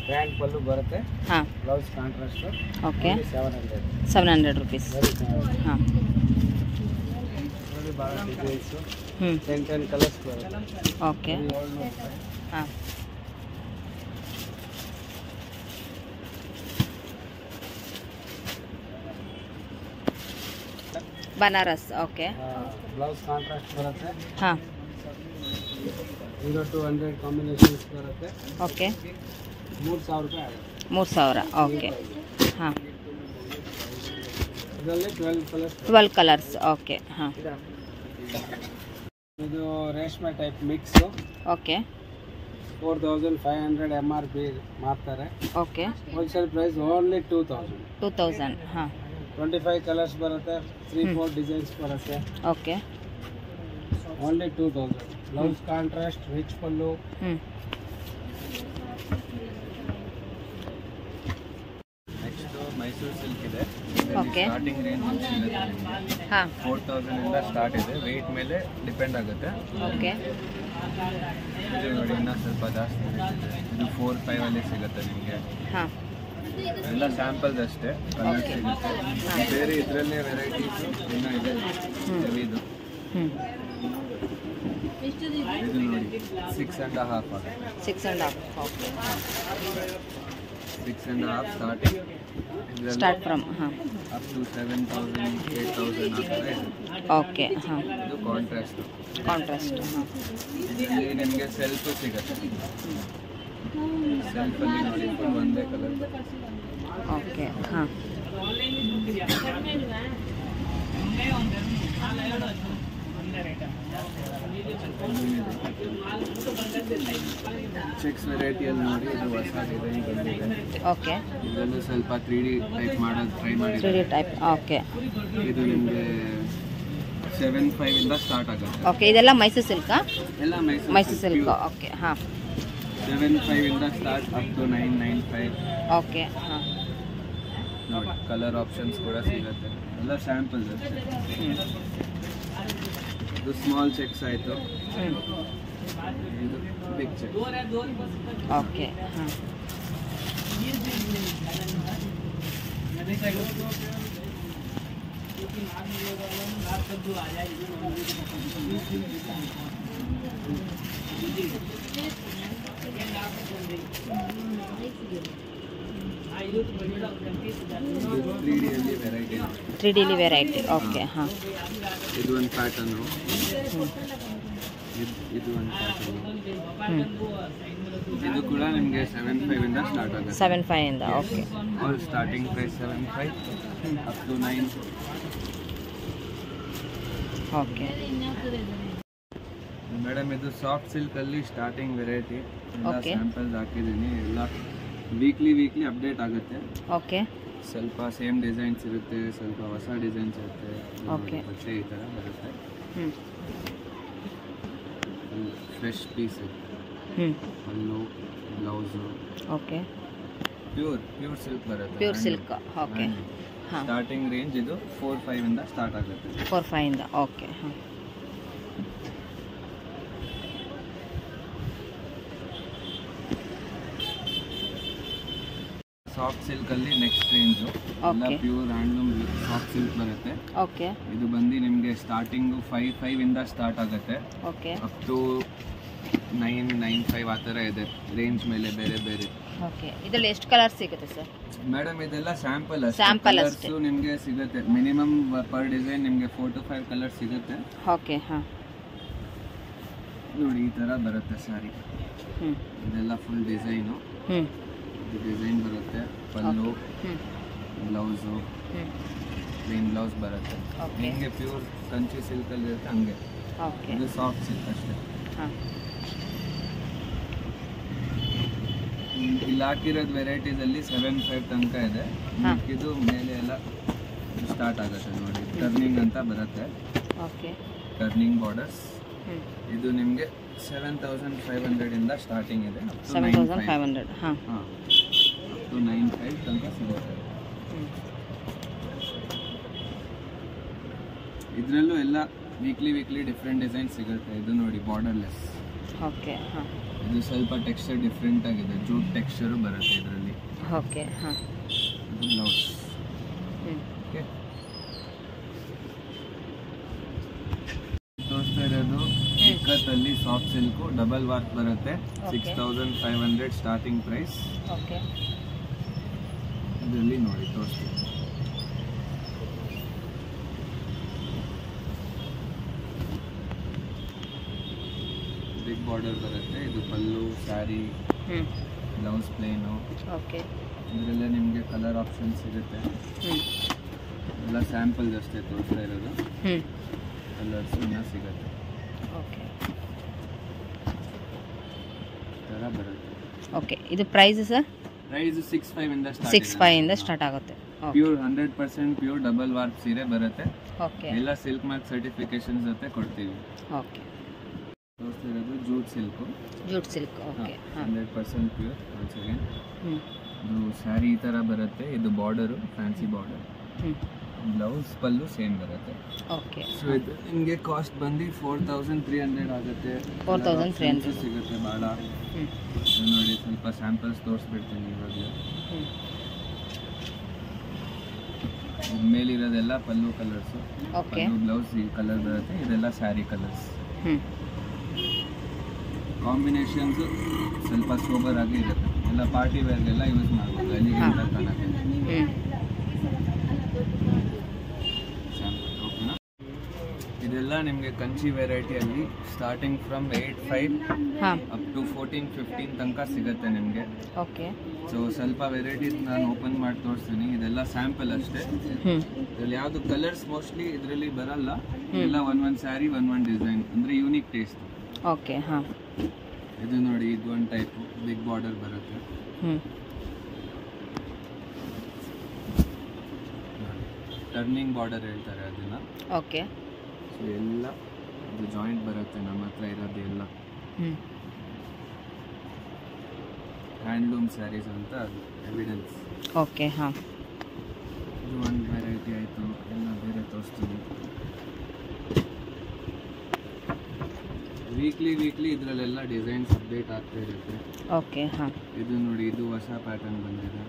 ಗ್ರ್ಯಾಂಡ್ ಪಲ್ಲು ಬರುತ್ತೆ. ಹಾಂ, blouse contrast. Okay. 700. 700 rupees. Very ಚೆನ್ನಾಗಿದೆ. ಹಾಂ, ನೋಡಿ ಭಾಳ ಡಿಸೈನ್ಸು ಹ್ಞೂ 10 ಕಲರ್ಸ್ ಬರುತ್ತೆ. ಓಕೆ ಹಾಂ ಬನಾರಸ್ ಓಕೆ ಬ್ಲೌಸ್ ಕಾಂಟ್ರಾಸ್ಟ್ ಬರುತ್ತೆ. ಹಾಂ 0 to 100 ಕಾಂಬಿನೇಷನ್ಸ್ ಬರುತ್ತೆ. ಓಕೆ 3,000 ರೂಪಾಯಿ ಆಗುತ್ತೆ. 3000 ಓಕೆ ಹಾಂ ಇದರಲ್ಲಿ 12 ಕಲರ್ಸ್. 12 ಕಲರ್ಸ್ ಓಕೆ ಹಾಂ ಇದು ರೇಷ್ಮೆ ಟೈಪ್ ಮಿಕ್ಸು. ಓಕೆ 4,500 MRP ಮಾರ್ತಾರೆ. Okay wholesale price only 2,000. 2000 ಹಾಂ 25 ಕಲರ್ಸ್ ಬರುತ್ತೆ. 3-4 ಡಿಸೈನ್ಸ್ ಬರುತ್ತೆ. Okay only 2,000. Blouse contrast rich pallu. ಹ್ಞೂ ನೆಕ್ಸ್ಟ್ ಮೈಸೂರು ಸಿಲ್ಕ್ ಇದೆ. ಓಕೆ ಸ್ಟಾರ್ಟಿಂಗ್ ರೇಂಜ್ ಸಿಗುತ್ತೆ ನಿಮಗೆ ಹಾಂ 4,000 ಇಂದ ಸ್ಟಾರ್ಟ್ ಇದೆ. ವೆಯ್ಟ್ ಮೇಲೆ ಡಿಪೆಂಡ್ ಆಗುತ್ತೆ. ಓಕೆ ಇದು ನೋಡಿ ಇನ್ನೂ ಸ್ವಲ್ಪ ಜಾಸ್ತಿ ರೇಟ್ ಇದೆ. ಇದು 4-5 ಅಲ್ಲಿ ಸಿಗುತ್ತೆ ನಿಮಗೆ. ಹಾಂ ಎಲ್ಲ ಸ್ಯಾಂಪಲ್ಸ್ ಅಷ್ಟೇ, ಕಲರ್ ಸಿಗುತ್ತೆ. ಬೇರೆ ಇದರಲ್ಲೇ ವೆರೈಟೀಸು ಇನ್ನೂ ಇದೆ. ಇದು ಹ್ಞೂ ಇದು ನೋಡಿ 6.5 ಆಗುತ್ತೆ. 6.5 ಓಕೆ 6.5 ಸ್ಟಾರ್ಟಿಂಗ್. ಸ್ಟಾರ್ಟ್ ಫ್ರಮ್ ಹಾಂ ಅಪ್ ಟು 7,000 8,000 ಆ ಥರ ಇದೆ. ಓಕೆ ಹಾಂ ಇದು ಕಾಂಟ್ರಾಸ್ಟ್. ಕಾಂಟ್ರಾಸ್ಟ್ ಹಾಂ ಇದರಲ್ಲಿ ನಿಮಗೆ ಸೆಲ್ಫ್ ಸಿಗುತ್ತೆ. ಸೆಲ್ಫಲ್ಲಿ ನೋಡಿ ಫುಲ್ ಒಂದೇ ಕಲರ್. ಓಕೆ ಹಾಂ ಚೆಕ್ಸ್ ವೆರೈಟಿಯಲ್ಲಿ ನೋಡಿ ಇದು ಹೊಸ ಡಿಸೈನ್ ಬಂದಿದೆ. ಓಕೆ ಇದರಲ್ಲೂ ಸ್ವಲ್ಪ 3D ಟೈಪ್ ಮಾಡೋದು ಟ್ರೈ 3D ಮಾಡಿದ್ದಾರೆ. ಟೈಪ್ ಓಕೆ ಇದು ನಿಮಗೆ 7.5 ಇಂದ ಸ್ಟಾರ್ಟ್ ಆಗುತ್ತೆ. ಓಕೆ ಇದೆಲ್ಲ ಮೈಸೂರು ಸಿಲ್ಕಾ? ಎಲ್ಲ ಮೈಸೂರು ಸಿಲ್ಕ್ ಓಕೆ ಹಾಂ 7.5 ಇಂದ ಸ್ಟಾರ್ಟ್ ಅಪ್ ಟು 995. ಓಕೆ ಹಾಂ ನೋಡಿ ಕಲರ್ ಆಪ್ಷನ್ಸ್ ಕೂಡ ಸಿಗುತ್ತೆ. ಎಲ್ಲ ಸ್ಯಾಂಪಲ್ಸ್ ಅಷ್ಟೇ. ಇದು ಸ್ಮಾಲ್ ಚೆಕ್ಸ್ ಆಯಿತು. ಹ್ಞೂ ಇದು ಬಿಗ್ ಚೆಕ್. ಓಕೆ ಹಾಂ ಇದು 3Dಯಲ್ಲಿ ವೆರೈಟಿ. 3Dಲಿ ವೆರೈಟಿ ಓಕೆ ಹಾಂ ಇದು ಒಂದು ಪ್ಯಾಟರ್ನು. ಹ್ಞೂ ಇದು ಒಂದು ಪ್ಯಾಟರ್ನು. ಹ್ಞೂ ಇದು ಕೂಡ ನಿಮಗೆ 7.5 ಇಂದ ಸ್ಟಾರ್ಟ್ ಆಗುತ್ತೆ. 7.5 ಇಂದ okay all starting price 7.5 up to 9. Okay madam ಇದು ಸಾಫ್ಟ್ ಸಿಲ್ಕಲ್ಲಿ ಸ್ಟಾರ್ಟಿಂಗ್ ವೆರೈಟಿ. ಎಲ್ಲ Okay. ಸ್ಯಾಂಪಲ್ಸ್ ಹಾಕಿದ್ದೀನಿ. ಎಲ್ಲ ವೀಕ್ಲಿ ಅಪ್ಡೇಟ್ ಆಗುತ್ತೆ. ಓಕೆ ಸ್ವಲ್ಪ ಸೇಮ್ ಡಿಸೈನ್ಸ್ ಇರುತ್ತೆ, ಸ್ವಲ್ಪ ಹೊಸ ಡಿಸೈನ್ಸ್ ಇರುತ್ತೆ. Okay. ಬಟ್ಟೆ ಈ ಥರ ಬರುತ್ತೆ. ಹ್ಞೂ ಫ್ರೆಶ್ ಪೀಸ್ ಹ್ಞೂ ಪಲ್ಲು ಬ್ಲೌಸು ಓಕೆ ಪ್ಯೂರ್ ಸಿಲ್ಕ್ ಬರುತ್ತೆ. ಪ್ಯೂರ್ ಸಿಲ್ಕ್ ಓಕೆ ಹಾಂ ಸ್ಟಾರ್ಟಿಂಗ್ ರೇಂಜ್ ಇದು 4-5 ಇಂದ ಸ್ಟಾರ್ಟ್ ಆಗುತ್ತೆ. 4-5 ಇಂದ ಓಕೆ ಹಾಂ ಸಾಫ್ಟ್ ಸಿಲ್ಕಲ್ಲಿ ನೆಕ್ಸ್ಟ್ ರೇಂಜು ಎಲ್ಲ Okay. Pure handloom soft silk ಬರುತ್ತೆ. ಓಕೆ ಇದು ಬಂದು ನಿಮಗೆ ಸ್ಟಾರ್ಟಿಂಗು 5.5 ಇಂದ ಸ್ಟಾರ್ಟ್ ಆಗುತ್ತೆ. ಓಕೆ ಅಪ್ ಟು 995 ಆ ಥರ ಇದೆ. ರೇಂಜ್ ಮೇಲೆ ಬೇರೆ ಬೇರೆ. ಓಕೆ ಇದರಲ್ಲಿ ಎಷ್ಟು ಕಲರ್ ಸಿಗುತ್ತೆ ಸರ್? ಮೇಡಮ್ ಇದೆಲ್ಲ ಸ್ಯಾಂಪಲ್ Sample ಅಷ್ಟೇ. ಕಲರ್ಸು ನಿಮಗೆ ಸಿಗುತ್ತೆ. ಮಿನಿಮಮ್ ಪರ್ ಡಿಸೈನ್ ನಿಮಗೆ 4 to 5 ಕಲರ್ಸ್ ಸಿಗುತ್ತೆ. ಓಕೆ ಹಾಂ ನೋಡಿ ಈ ಥರ ಬರುತ್ತೆ ಸ್ಯಾರಿ. ಹ್ಞೂ ಇದೆಲ್ಲ ಫುಲ್ ಡಿಸೈನು. ಹ್ಞೂ ಇದು ಡಿಸೈನ್ ಬರುತ್ತೆ. ಪಲ್ಲು ಹ್ಞೂ ಬ್ಲೌಸು ಹ್ಞೂ ಪ್ಲೇನ್ ಬ್ಲೌಸ್ ಬರುತ್ತೆ. Okay. ನಿಮಗೆ ಪ್ಯೂರ್ ಕಂಚಿ ಸಿಲ್ಕಲ್ಲಿ ಇರುತ್ತೆ ಹಂಗೆ. ಓಕೆ ಇದು ಸಾಫ್ಟ್ ಸಿಲ್ಕ್ ಅಷ್ಟೇ. ಹಾಂ ಇಲ್ಲಿ ಹಾಕಿರೋದು ವೆರೈಟೀಸಲ್ಲಿ 7.5 ತನಕ ಇದೆ. ಇದು ಮೇಲೆ ಎಲ್ಲ ಸ್ಟಾರ್ಟ್ ಆಗುತ್ತೆ ನೋಡಿ. ಟರ್ನಿಂಗ್ ಅಂತ ಬರುತ್ತೆ. Okay turning borders. ಹ್ಞೂ ಇದು ನಿಮಗೆ 7,500 ಇಂದ ಸ್ಟಾರ್ಟಿಂಗ್ ಇದೆ. 7,500 ಹಾಂ ಹಾಂ ಅಪ್ ಟು 9.5 ತನಕ ಸಿಗುತ್ತೆ. ಹ್ಞೂ ಇದರಲ್ಲೂ ಎಲ್ಲ ವೀಕ್ಲಿ ಡಿಫ್ರೆಂಟ್ ಡಿಸೈನ್ ಸಿಗುತ್ತೆ. ಇದು ನೋಡಿ ಬಾರ್ಡರ್ಲೆಸ್. ಓಕೆ ಹಾಂ ಇದು ಸ್ವಲ್ಪ ಟೆಕ್ಸ್ಚರ್ ಡಿಫ್ರೆಂಟ್ ಆಗಿದೆ. ಜೂಟ್ ಟೆಕ್ಸ್ಚರು ಬರುತ್ತೆ ಇದರಲ್ಲಿ. ಓಕೆ ಹಾಂ ಇದು ಬ್ಲೌಸ್. ಹ್ಞೂ ಓಕೆ ಇರೋದು ಇಕ್ಕತ್ತಲ್ಲಿ ಸಾಫ್ಟ್ ಸಿಲ್ಕು ಡಬಲ್ ವರ್ಕ್ ಬರುತ್ತೆ. 6500 ಸ್ಟಾರ್ಟಿಂಗ್ ಪ್ರೈಸ್. ಓಕೆ. ಇದರಲ್ಲಿ ನೋಡಿ ತೋರಿಸ್ತೀನಿ. ಬಿಗ್ ಬಾರ್ಡರ್ ಬರುತ್ತೆ. ಇದು ಪಲ್ಲು, ಸ್ಯಾರಿ, ಬ್ಲೌಸ್ ಪ್ಲೇನು. ಓಕೆ. ಇದರಲ್ಲೇ ನಿಮಗೆ ಕಲರ್ ಆಪ್ಷನ್ ಸಿಗುತ್ತೆ. ಎಲ್ಲ ಸ್ಯಾಂಪಲ್ ಅಷ್ಟೇ ತೋರಿಸ್ತಾ ಇರೋದು. ಕಲರ್ಸ್ ಇನ್ನೂ ಸಿಗುತ್ತೆ. ಓಕೆ. ಥರ ಬರುತ್ತೆ. ಓಕೆ. ಇದು ಪ್ರೈಸ್ ಸರ್? ಪ್ರೈಸ್ 65 ಇಂದ 65 ಇಂದ ಸ್ಟಾರ್ಟ್ ಆಗುತ್ತೆ. ಪ್ಯೂರ್ 100% ಪ್ಯೂರ್ ಡಬಲ್ ವಾರ್ಪ್ ಸೀರೆ ಬರುತ್ತೆ. ಓಕೆ. ಎಲ್ಲ ಸಿಲ್ಕ್ ಮಾರ್ಕ್ ಸರ್ಟಿಫಿಕೇಶನ್ ಜೊತೆ ಕೊಡ್ತೀವಿ. ಓಕೆ. ತೋರಿಸ್ತಿರೋದು jute silk. Jute silk. Okay. 100% pure. Once again ಇದು ಸ್ಯಾರಿ ಈ ಥರ ಬರುತ್ತೆ. ಇದು border fancy border. Blouse pallu same ಬರುತ್ತೆ. ಓಕೆ. ಸೊ ಇದು ನಿಮಗೆ ಕಾಸ್ಟ್ ಬಂದು 4300 ಆಗುತ್ತೆ. 4300 ಸಿಗುತ್ತೆ ಭಾಳ. ನೋಡಿ ಸ್ವಲ್ಪ ಸ್ಯಾಂಪಲ್ಸ್ ತೋರಿಸ್ಬಿಡ್ತೀನಿ ಇವಾಗಲೇ. ಮೇಲಿರೋದೆಲ್ಲ pallu colours. Okay. Pallu blouse ಈ ಕಲರ್ ಬರುತ್ತೆ. ಇದೆಲ್ಲ ಸ್ಯಾರಿ ಕಲರ್ಸ್. ಕಾಂಬಿನೇಷನ್ಸು ಸ್ವಲ್ಪ ಸೋಬರ್ ಆಗಿ ಇರುತ್ತೆ. ಎಲ್ಲ ಪಾರ್ಟಿ ವೇರ್ಗೆಲ್ಲ ಯೂಸ್ ಮಾಡ್ಬೋದು. ಎಲಿಗೆಂಟ್ ಆಗಿ ಕಾಣಕ್ಕೆ. ಓಕೆನಾ? ಇದೆಲ್ಲ ನಿಮಗೆ ಕಂಚಿ ವೆರೈಟಿಯಲ್ಲಿ ಸ್ಟಾರ್ಟಿಂಗ್ ಫ್ರಮ್ 85 ಅಪ್ ಟು 14-15 ತನಕ ಸಿಗುತ್ತೆ ನಿಮಗೆ. ಓಕೆ. ಸೊ ಸ್ವಲ್ಪ ವೆರೈಟೀಸ್ ನಾನು ಓಪನ್ ಮಾಡಿ ತೋರಿಸ್ತೀನಿ. ಇದೆಲ್ಲ ಸ್ಯಾಂಪಲ್ ಅಷ್ಟೇ. ಇದರಲ್ಲಿ ಯಾವುದು ಕಲರ್ಸ್ ಮೋಸ್ಟ್ಲಿ ಇದರಲ್ಲಿ ಬರಲ್ಲ. ಎಲ್ಲ ಒಂದೊಂದು ಸ್ಯಾರಿ ಒಂದೊಂದು ಡಿಸೈನ್, ಅಂದರೆ ಯೂನಿಕ್ ಟೇಸ್ಟ್. ಓಕೆ. ಇದು ನೋಡಿ, ಇದು ಒಂದು ಟೈಪು ಬಿಗ್ ಬಾರ್ಡರ್ ಬರುತ್ತೆ. ಟರ್ನಿಂಗ್ ಬಾರ್ಡರ್ ಹೇಳ್ತಾರೆ ಅದನ್ನ. ಓಕೆ. ಸೊ ಎಲ್ಲ ಇದು ಜಾಯಿಂಟ್ ಬರುತ್ತೆ ನಮ್ಮ ಹತ್ರ ಇರೋದು ಎಲ್ಲ. ಹ್ಯಾಂಡ್ಲೂಮ್ ಸ್ಯಾರೀಸ್ ಅಂತ ಅದು ಎವಿಡೆನ್ಸ್. ಓಕೆ. ಇದು ಒಂದು ವೆರೈಟಿ ಆಯಿತು. ಎಲ್ಲ ಬೇರೆ ತೋರಿಸ್ತೀನಿ. ವೀಕ್ಲಿ ಇದರಲ್ಲೆಲ್ಲ ಡಿಸೈನ್ಸ್ ಅಪ್ಡೇಟ್ ಆಗ್ತಾ ಇರುತ್ತೆ. ಓಕೆ. ಇದು ನೋಡಿ, ಇದು ಹೊಸ ಪ್ಯಾಟರ್ನ್ ಬಂದಿದೆ.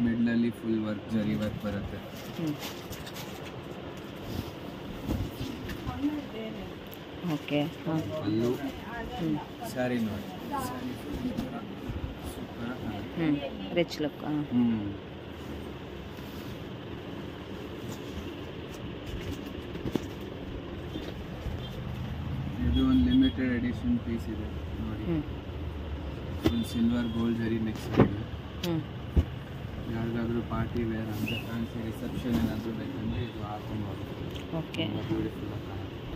ಮಿಡ್ಲಲ್ಲಿ ಫುಲ್ ವರ್ಕ್, ಜರಿ ವರ್ಕ್ ಬರುತ್ತೆ. ಓಕೆ. ಅಲ್ಲೂ ಸ್ಯಾರಿ ನೋಡಿ, ರಿಚ್ ಲುಕ್. ಇದು ಒಂದು ಲಿಮಿಟೆಡ್ ಎಡಿಷನ್ ಪೀಸ್ ಇದೆ ನೋಡಿ. ಫುಲ್ ಸಿಲ್ವರ್ ಗೋಲ್ಡ್ ಜರಿ ಮಿಕ್ಸ್ ಆಗಿದೆ. ಯಾರಿಗಾದ್ರೂ ಪಾರ್ಟಿ ವೇರ್ ಅಂತ ಫ್ಯಾನ್ಸಿ ರಿಸೆಪ್ಷನ್ ಏನಾದರೂ ಬೇಕಂದ್ರೆ ಇದು ಹಾಕೊಂಬೋದು. ಓಕೆ. ಬ್ಯೂಟಿಫುಲ್ ಆಗಿ ಕಾಣುತ್ತೆ.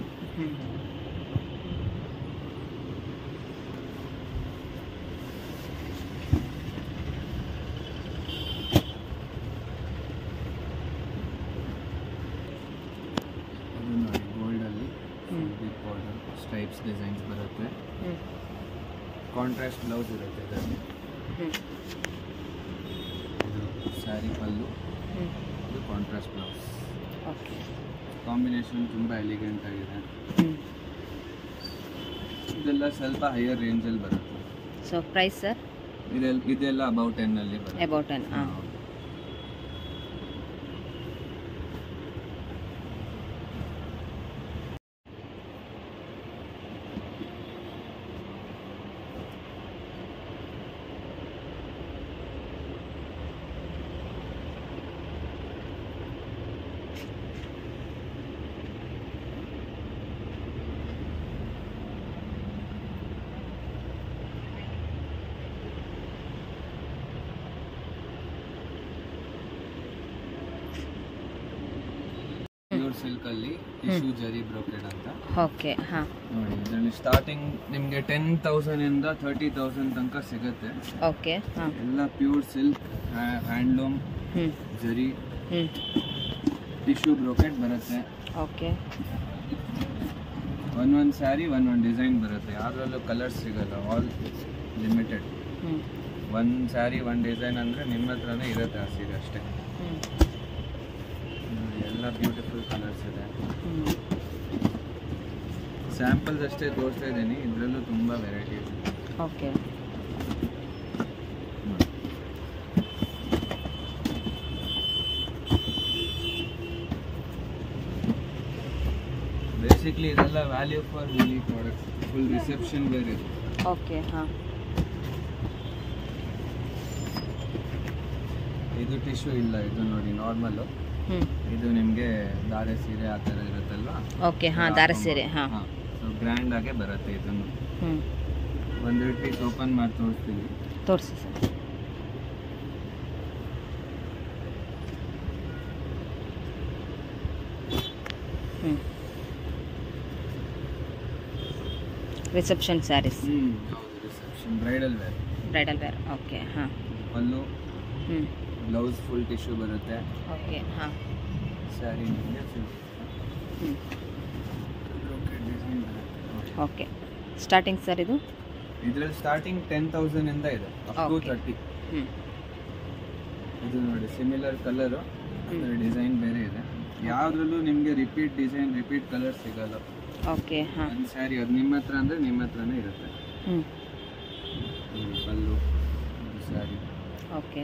ಅದು ನೋಡಿ, ಗೋಲ್ಡಲ್ಲಿ ಬಿಗ್ ಬಾರ್ಡರ್ ಸ್ಟ್ರೈಪ್ಸ್ ಡಿಸೈನ್ಸ್ ಬರುತ್ತೆ. ಕಾಂಟ್ರಾಸ್ಟ್ ಬ್ಲೌಸ್ ಇರುತ್ತೆ ಇದರಲ್ಲಿ. ಇದು ಸ್ಯಾರಿ ಪಲ್ಲು, ಇದು ಕಾಂಟ್ರಾಸ್ಟ್ ಬ್ಲೌಸ್. ಓಕೆ. ಕಾಂಬಿನೇಷನ್ ತುಂಬ ಎಲಿಗೆಂಟ್ ಆಗಿದೆ. ಇದೆಲ್ಲ ಸ್ವಲ್ಪ ಹೈಯರ್ ರೇಂಜಲ್ಲಿ ಬರುತ್ತೆ. So price sir? ಇದೆಲ್ಲ ಅಬೌಟ್ 10 ಅಲ್ಲಿ ಬರುತ್ತೆ. ಅಬೌಟ್ 10. ಪ್ಯೂರ್ ಸಿಲ್ಕ್ ಅಲ್ಲಿ ಟಿಶ್ಯೂ ಜರಿ ಬ್ರೋಕೆಡ್ ಅಂತ. ಓಕೆ. ನೋಡಿ, ಇದರಲ್ಲಿ ಸ್ಟಾರ್ಟಿಂಗ್ ನಿಮಗೆ 10,000 ಇಂದ 30,000 ತನಕ ಸಿಗುತ್ತೆ. ಓಕೆ. ಎಲ್ಲ ಪ್ಯೂರ್ ಸಿಲ್ಕ್, ಹ್ಯಾಂಡ್ಲೂಮ್, ಜರಿ, ಟಿಶ್ಯೂ ಬ್ರೋಕೆಡ್ ಬರುತ್ತೆ. ಓಕೆ. ಒಂದೊಂದು ಸ್ಯಾರಿ ಒಂದೊಂದು ಡಿಸೈನ್ ಬರುತ್ತೆ. ಯಾವುದ್ರಲ್ಲೂ ಕಲರ್ಸ್ ಸಿಗಲ್ಲ. All limited. ಒಂದು ಸ್ಯಾರಿ ಒಂದು ಡಿಸೈನ್ ಅಂದರೆ ನಿಮ್ಮ ಹತ್ರನೇ ಇರುತ್ತೆ ಆ ಸೀರೆ ಅಷ್ಟೇ. ಎಲ್ಲ ಬ್ಯೂಟಿಫುಲ್ ಕಲರ್ಸ್ ಇದೆ. ಸ್ಯಾಂಪಲ್ಸ್ ಅಷ್ಟೇ ತೋರಿಸ್ತಾ ಇದ್ದೀನಿ. ಇದರಲ್ಲೂ ತುಂಬ ವೆರೈಟಿ ಇದೆ. ಓಕೆ. ಬೇಸಿಕ್ಲಿ ಇದೆಲ್ಲ value for money products. Full reception wear ಇದು. ಓಕೆ ಹಾಂ. ಇದು ಟಿಶ್ಯೂ ಇಲ್ಲ, ಇದು ನೋಡಿ ನಾರ್ಮಲು. ಇದು ನಿಮಗೆ ದಾರೆ ಸೀರೆ ಆ ಥರ ಇರುತ್ತಲ್ವಾ. ಓಕೆ ಹಾಂ, ದಾರೆ ಸೀರೆ. ಹಾಂ, ಸೊ ಗ್ರ್ಯಾಂಡ್ ಆಗೇ ಬರುತ್ತೆ ಇದನ್ನು. ಒಂದು ಪೀಸ್ ಓಪನ್ ಮಾಡಿ ತೋರಿಸ್ತೀವಿ. ತೋರಿಸಿ ಸರ್. Reception sarees. ಹೌದು, reception bridal wear. Bridal wear. Okay ಹಾಂ. ಪಲ್ಲು, ಬ್ಲೌಸ್ ಫುಲ್ ಟಿಶ್ಯೂ ಬರುತ್ತೆ. ಓಕೆ ಹಾಂ. ಸ್ಯಾರಿ ನಿಮಗೆ ಓಕೆ. ಸ್ಟಾರ್ಟಿಂಗ್ ಸರ್ ಇದು? ಇದರಲ್ಲಿ ಸ್ಟಾರ್ಟಿಂಗ್ 10,000 ಇಂದ ಇದೆ ಅಪ್ ಟು 30. ಇದು ನೋಡಿ ಸಿಮಿಲರ್ ಕಲರು, ಡಿಸೈನ್ ಬೇರೆ ಇದೆ. ಯಾವುದ್ರಲ್ಲೂ ನಿಮಗೆ ರಿಪೀಟ್ ಡಿಸೈನ್, ರಿಪೀಟ್ ಕಲರ್ ಸಿಗಲ್ಲ. ಓಕೆ ಹಾಂ. ಒಂದು ಸ್ಯಾರಿ ಅದು ನಿಮ್ಮ ಹತ್ರ ಅಂದರೆ ನಿಮ್ಮ ಹತ್ರನೇ ಇರುತ್ತೆ. ಪಲ್ಲು, ಸ್ಯಾರಿ. ಓಕೆ.